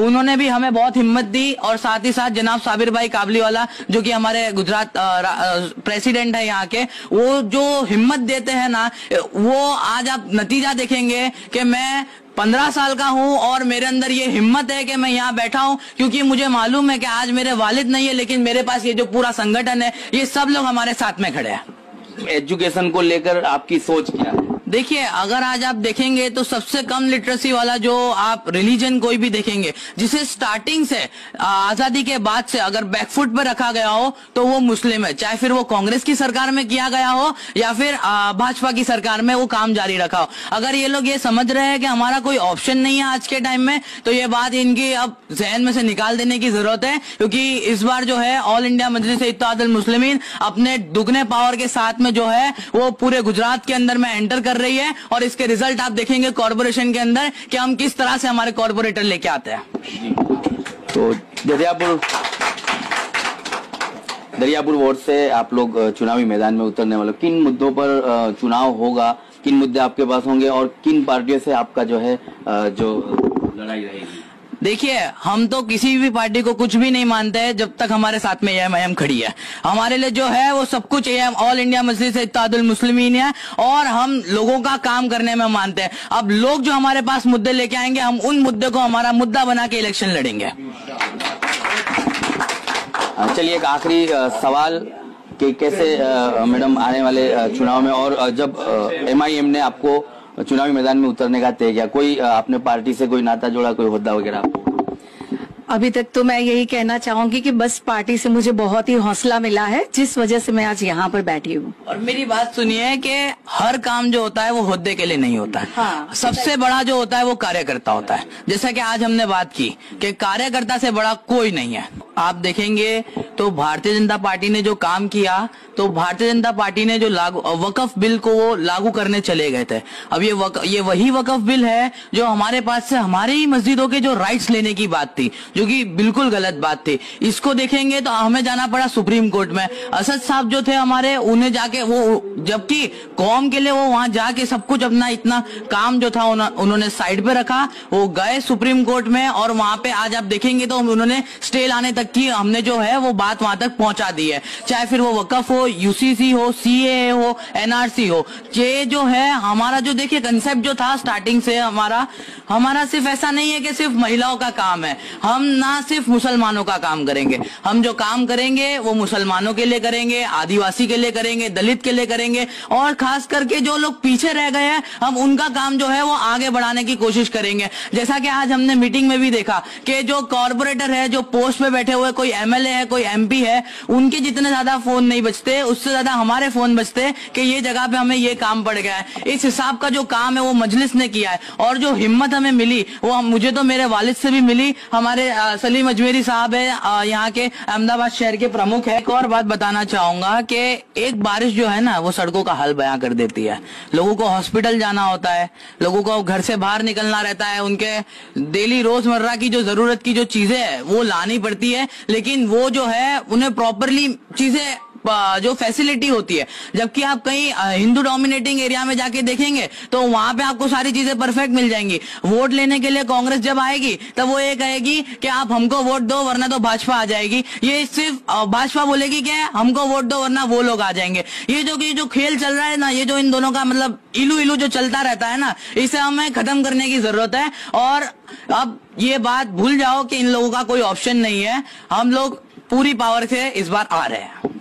उन्होंने भी हमें बहुत हिम्मत दी, और साथ ही साथ जनाब साबिर भाई काबलीवाला जो कि हमारे गुजरात प्रेसिडेंट है यहाँ के, वो जो हिम्मत देते हैं ना, वो आज आप नतीजा देखेंगे कि मैं 15 साल का हूं और मेरे अंदर ये हिम्मत है कि मैं यहाँ बैठा हूं, क्योंकि मुझे मालूम है कि आज मेरे वालिद नहीं है, लेकिन मेरे पास ये जो पूरा संगठन है, ये सब लोग हमारे साथ में खड़े हैं। एजुकेशन को लेकर आपकी सोच क्या है? देखिए, अगर आज आप देखेंगे तो सबसे कम लिटरेसी वाला जो आप रिलीजन कोई भी देखेंगे, जिसे स्टार्टिंग से आजादी के बाद से अगर बैकफुट पर रखा गया हो, तो वो मुस्लिम है। चाहे फिर वो कांग्रेस की सरकार में किया गया हो या फिर भाजपा की सरकार में वो काम जारी रखा हो। अगर ये लोग ये समझ रहे हैं कि हमारा कोई ऑप्शन नहीं है आज के टाइम में, तो ये बात इनकी अब जहन में से निकाल देने की जरूरत है, क्योंकि इस बार जो है ऑल इंडिया मजलिस इत्तेहादुल मुस्लिमीन अपने दुगने पावर के साथ में जो है वो पूरे गुजरात के अंदर में एंटर कर रही है, और इसके रिजल्ट आप देखेंगे कॉर्पोरेशन के अंदर कि हम किस तरह से हमारे कॉर्पोरेटर लेके आते हैं। तो दरियापुर वार्ड से आप लोग चुनावी मैदान में उतरने वाले, किन मुद्दों पर चुनाव होगा, किन मुद्दे आपके पास होंगे और किन पार्टियों से आपका जो है जो लड़ाई रहेगी? देखिए, हम तो किसी भी पार्टी को कुछ भी नहीं मानते हैं जब तक हमारे साथ में एएमआईएम खड़ी है। हमारे लिए जो है वो सब कुछ ऑल इंडिया मजलिस इत्तेहादुल मुस्लिमीन है, और हम लोगों का काम करने में मानते हैं। अब लोग जो हमारे पास मुद्दे लेके आएंगे, हम उन मुद्दे को हमारा मुद्दा बना के इलेक्शन लड़ेंगे। चलिए, एक आखिरी सवाल कि कैसे मैडम आने वाले चुनाव में, और जब एमआईएम ने आपको चुनावी मैदान में उतरने का तय किया, कोई आपने पार्टी से कोई नाता जोड़ा, कोई होद्दा वगैरह? अभी तक तो मैं यही कहना चाहूंगी कि बस पार्टी से मुझे बहुत ही हौसला मिला है, जिस वजह से मैं आज यहाँ पर बैठी हूँ। और मेरी बात सुनिए कि हर काम जो होता है वो होद्दे के लिए नहीं होता है। हाँ, सबसे बड़ा जो होता है वो कार्यकर्ता होता है। जैसा कि आज हमने बात की कि कार्यकर्ता से बड़ा कोई नहीं है। आप देखेंगे तो भारतीय जनता पार्टी ने जो काम किया, तो भारतीय जनता पार्टी ने जो वक्फ बिल को वो लागू करने चले गए थे। अब ये वही वक्फ बिल है जो हमारे पास से हमारे ही मस्जिदों के जो राइट्स लेने की बात थी, जो कि बिल्कुल गलत बात थी। इसको देखेंगे तो हमें जाना पड़ा सुप्रीम कोर्ट में। असद साहब जो थे हमारे, उन्हें जाके वो, जबकि कौम के लिए वो वहां जाके सब कुछ अपना इतना काम जो था उन्होंने साइड पे रखा, वो गए सुप्रीम कोर्ट में, और वहां पे आज आप देखेंगे तो उन्होंने स्टे लाने तक की हमने जो है वो बात वहां तक पहुंचा दी है। चाहे फिर वो वक्फ हो, यूसीसी हो, सीएए हो, एनआरसी हो, ये जो है हमारा जो देखिए कंसेप्ट जो था स्टार्टिंग से हमारा सिर्फ ऐसा नहीं है कि सिर्फ महिलाओं का काम है। हम ना सिर्फ मुसलमानों का काम करेंगे, हम जो काम करेंगे वो मुसलमानों के लिए करेंगे, आदिवासी के लिए करेंगे, दलित के लिए करेंगे, और खास करके जो लोग पीछे रह गए हैं हम उनका काम जो है वो आगे बढ़ाने की कोशिश करेंगे। जैसा कि आज हमने मीटिंग में भी देखा कि जो कॉर्पोरेटर है, जो पोस्ट पे बैठे हुए, कोई एमएलए है, कोई एमपी है, उनके जितने ज्यादा फोन नहीं बचते, उससे ज्यादा हमारे फोन बचते कि ये जगह पे हमें ये काम पड़ गया है। इस हिसाब का जो काम है वो मजलिस ने किया है, और जो हिम्मत हमें मिली वो मुझे तो मेरे वालिद से भी मिली। हमारे सलीम अजमेरी साहब है, यहाँ के अहमदाबाद शहर के प्रमुख है। एक और बात बताना चाहूंगा कि एक बारिश जो है ना वो सड़कों का हाल बयां कर देती है। लोगों को हॉस्पिटल जाना होता है, लोगों को घर से बाहर निकलना रहता है, उनके डेली रोजमर्रा की जो जरूरत की जो चीजें है वो लानी पड़ती है, लेकिन वो जो है उन्हें प्रॉपरली चीजें जो फैसिलिटी होती है। जबकि आप कहीं हिंदू डोमिनेटिंग एरिया में जाके देखेंगे तो वहां पे आपको सारी चीजें परफेक्ट मिल जाएंगी। वोट लेने के लिए कांग्रेस जब आएगी तब वो ये कहेगी कि आप हमको वोट दो वरना तो भाजपा आ जाएगी। ये सिर्फ भाजपा बोलेगी कि हमको वोट दो वरना वो लोग आ जाएंगे। ये जो खेल चल रहा है ना, ये जो इन दोनों का मतलब इलू इलू जो चलता रहता है ना, इसे हमें खत्म करने की जरूरत है। और अब ये बात भूल जाओ कि इन लोगों का कोई ऑप्शन नहीं है। हम लोग पूरी पावर से इस बार आ रहे हैं।